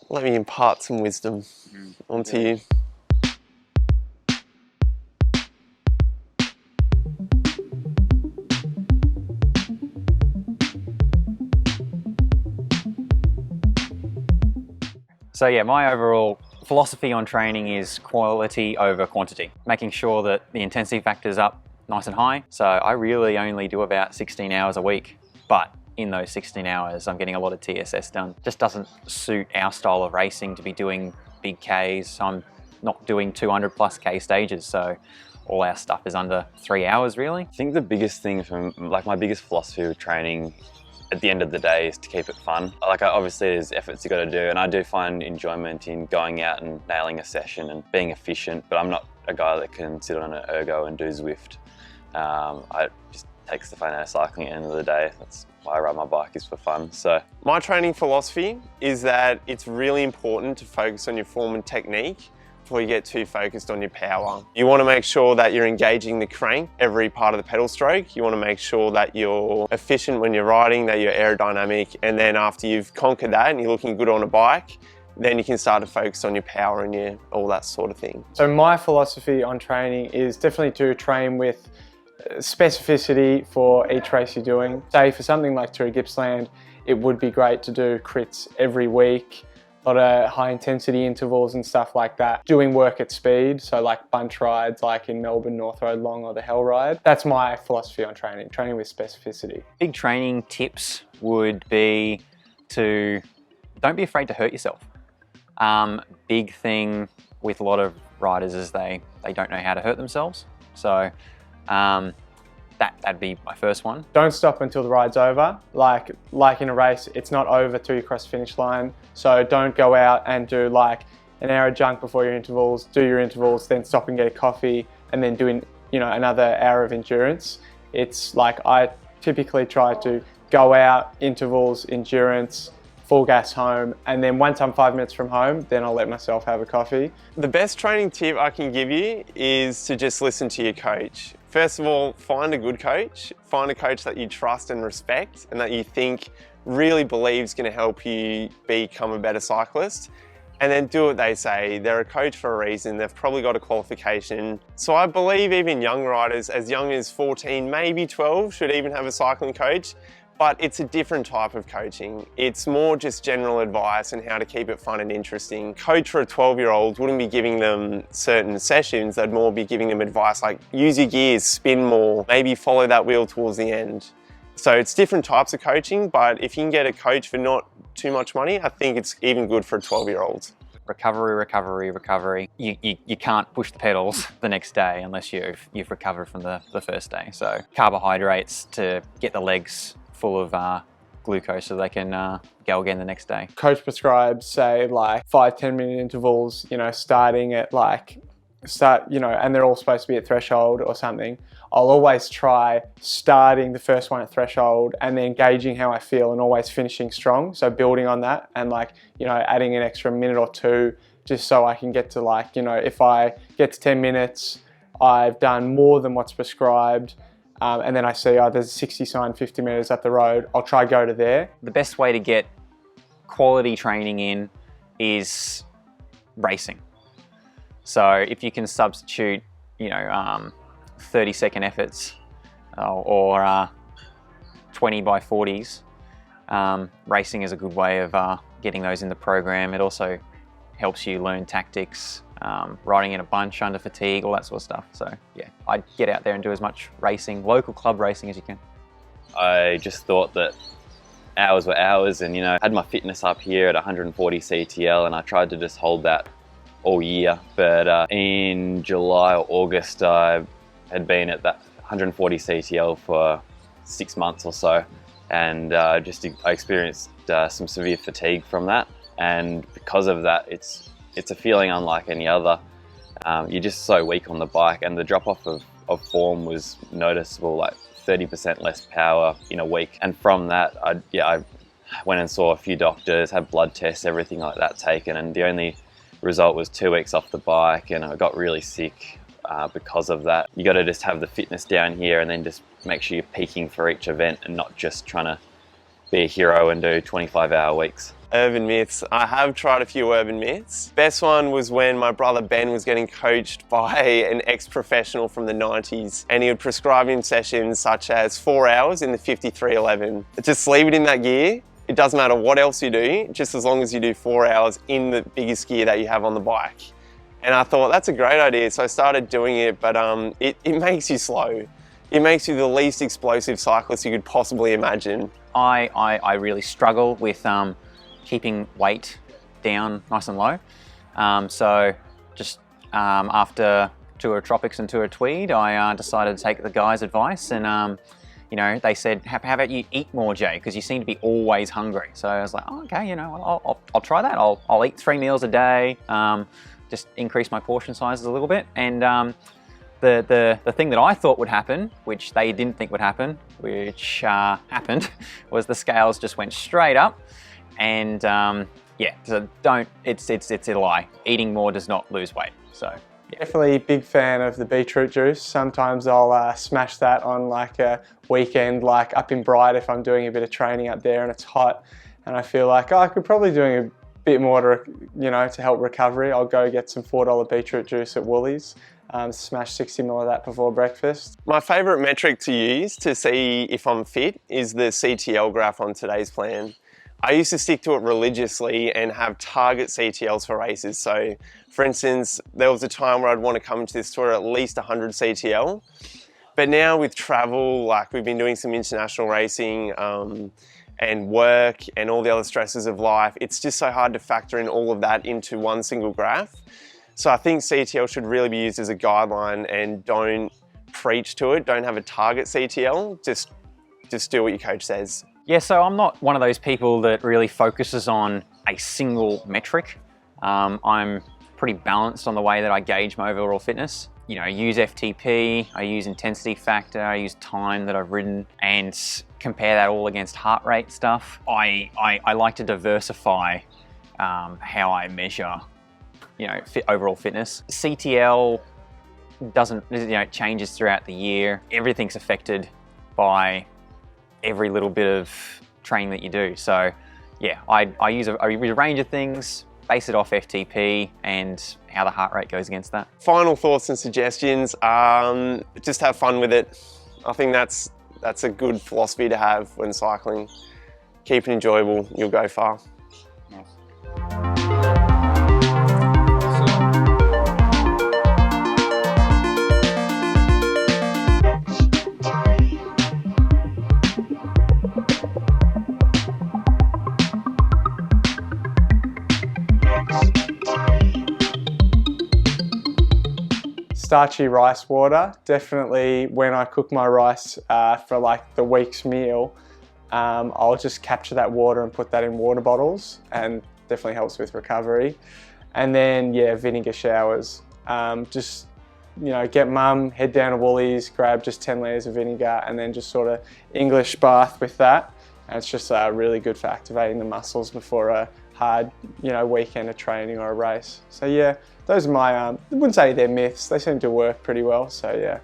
let me impart some wisdom onto you. So yeah, my overall philosophy on training is quality over quantity, making sure that the intensity factor's up nice and high. So I really only do about 16 hours a week, but in those 16 hours, I'm getting a lot of TSS done. Just doesn't suit our style of racing to be doing big Ks. I'm not doing 200 plus K stages, so all our stuff is under 3 hours really. I think the biggest thing from, like my biggest philosophy of training at the end of the day is to keep it fun. Like obviously there's efforts you got to do, and I do find enjoyment in going out and nailing a session and being efficient, but I'm not a guy that can sit on an ergo and do Zwift. I just takes the fun out of cycling at the end of the day. That's why I ride my bike, is for fun. So my training philosophy is that it's really important to focus on your form and technique before you get too focused on your power. You want to make sure that you're engaging the crank every part of the pedal stroke. You want to make sure that you're efficient when you're riding, that you're aerodynamic, and then after you've conquered that and you're looking good on a bike, then you can start to focus on your power and your all that sort of thing. So my philosophy on training is definitely to train with specificity for each race you're doing. Say for something like Tour of Gippsland, it would be great to do crits every week, a lot of high intensity intervals and stuff like that. Doing work at speed, so like bunch rides like in Melbourne, North Road Long or the Hell Ride. That's my philosophy on training, training with specificity. Big training tips would be to don't be afraid to hurt yourself. Big thing with a lot of riders is they don't know how to hurt themselves. So that'd be my first one. Don't stop until the ride's over. Like in a race, it's not over till you cross the finish line. So don't go out and do like an hour of junk before your intervals, do your intervals, then stop and get a coffee, and then doing, you know, another hour of endurance. It's like I typically try to go out, intervals, endurance, full gas home, and then once I'm 5 minutes from home, then I'll let myself have a coffee. The best training tip I can give you is to just listen to your coach. First of all, find a good coach. Find a coach that you trust and respect and that you think really believes going to help you become a better cyclist. And then do what they say. They're a coach for a reason. They've probably got a qualification. So I believe even young riders, as young as 14, maybe 12, should even have a cycling coach. But it's a different type of coaching. It's more just general advice and how to keep it fun and interesting. Coach for a 12-year-old wouldn't be giving them certain sessions, they'd more be giving them advice like use your gears, spin more, maybe follow that wheel towards the end. So it's different types of coaching, but if you can get a coach for not too much money, I think it's even good for a 12-year-old. Recovery, recovery, recovery. You can't push the pedals the next day unless you've recovered from the first day. So carbohydrates to get the legs full of glucose so they can go again the next day. Coach prescribes, say, like 5-10 minute intervals, you know, starting at you know, and they're all supposed to be at threshold or something. I'll always try starting the first one at threshold and then gauging how I feel and always finishing strong. So building on that and like, you know, adding an extra minute or two just so I can get to like, you know, if I get to 10 minutes, I've done more than what's prescribed. And then I see, there's a 60 sign 50 metres up the road, I'll try go to there. The best way to get quality training in is racing. So if you can substitute, you know, 30-second efforts or 20 by 40s, racing is a good way of getting those in the program. It also helps you learn tactics, riding in a bunch under fatigue, all that sort of stuff. So yeah, I'd get out there and do as much racing, local club racing as you can. I just thought that hours were hours, and you know, I had my fitness up here at 140 CTL, and I tried to just hold that all year. But in July or August, I had been at that 140 CTL for 6 months or so, and I experienced some severe fatigue from that. And because of that, it's a feeling unlike any other. You're just so weak on the bike, and the drop-off of form was noticeable, like 30% less power in a week. And from that, I went and saw a few doctors, had blood tests, everything like that taken, and the only result was 2 weeks off the bike, and I got really sick because of that. You got to just have the fitness down here and then just make sure you're peaking for each event and not just trying to be a hero and do 25-hour weeks. Urban myths. I have tried a few urban myths. Best one was when my brother Ben was getting coached by an ex-professional from the 90s, and he would prescribe him sessions such as 4 hours in the 5311. Just leave it in that gear. It doesn't matter what else you do, just as long as you do 4 hours in the biggest gear that you have on the bike. And I thought, that's a great idea, so I started doing it, but it makes you slow. It makes you the least explosive cyclist you could possibly imagine. I really struggle with keeping weight down nice and low. So just after Tour of Tropics and Tour of Tweed, I decided to take the guys' advice, and you know, they said, how about you eat more, Jay, because you seem to be always hungry. So I was like, oh, okay, you know, I'll try that. I'll eat 3 meals a day, just increase my portion sizes a little bit. And the thing that I thought would happen, which they didn't think would happen, which happened, was the scales just went straight up. And yeah, so it's a lie. Eating more does not lose weight. So yeah. Definitely a big fan of the beetroot juice. Sometimes I'll smash that on like a weekend, like up in Bright if I'm doing a bit of training up there and it's hot, and I feel like, oh, I could probably doing a bit more to, you know, to help recovery. I'll go get some $4 beetroot juice at Woolies. Smash 60 ml of that before breakfast. My favourite metric to use to see if I'm fit is the CTL graph on today's plan. I used to stick to it religiously and have target CTLs for races. So for instance, there was a time where I'd want to come into this tour at least 100 CTL. But now with travel, like we've been doing some international racing and work and all the other stresses of life, it's just so hard to factor in all of that into one single graph. So I think CTL should really be used as a guideline, and don't preach to it. Don't have a target CTL, just do what your coach says. Yeah, so I'm not one of those people that really focuses on a single metric. I'm pretty balanced on the way that I gauge my overall fitness. You know, I use FTP, I use intensity factor, I use time that I've ridden, and compare that all against heart rate stuff. I like to diversify how I measure, you know, overall fitness. CTL doesn't, you know, it changes throughout the year. Everything's affected by every little bit of training that you do. So yeah, I use a range of things, base it off FTP and how the heart rate goes against that. Final thoughts and suggestions, just have fun with it. I think that's a good philosophy to have when cycling. Keep it enjoyable, you'll go far. Starchy rice water. Definitely when I cook my rice for like the week's meal, I'll just capture that water and put that in water bottles, and definitely helps with recovery. And then yeah, vinegar showers. Just, you know, get mum, head down to Woolies, grab just 10 litres of vinegar, and then just sort of English bath with that. And it's just really good for activating the muscles before a hard, you know, weekend of training or a race. So yeah, those are my, I wouldn't say they're myths, they seem to work pretty well, so yeah.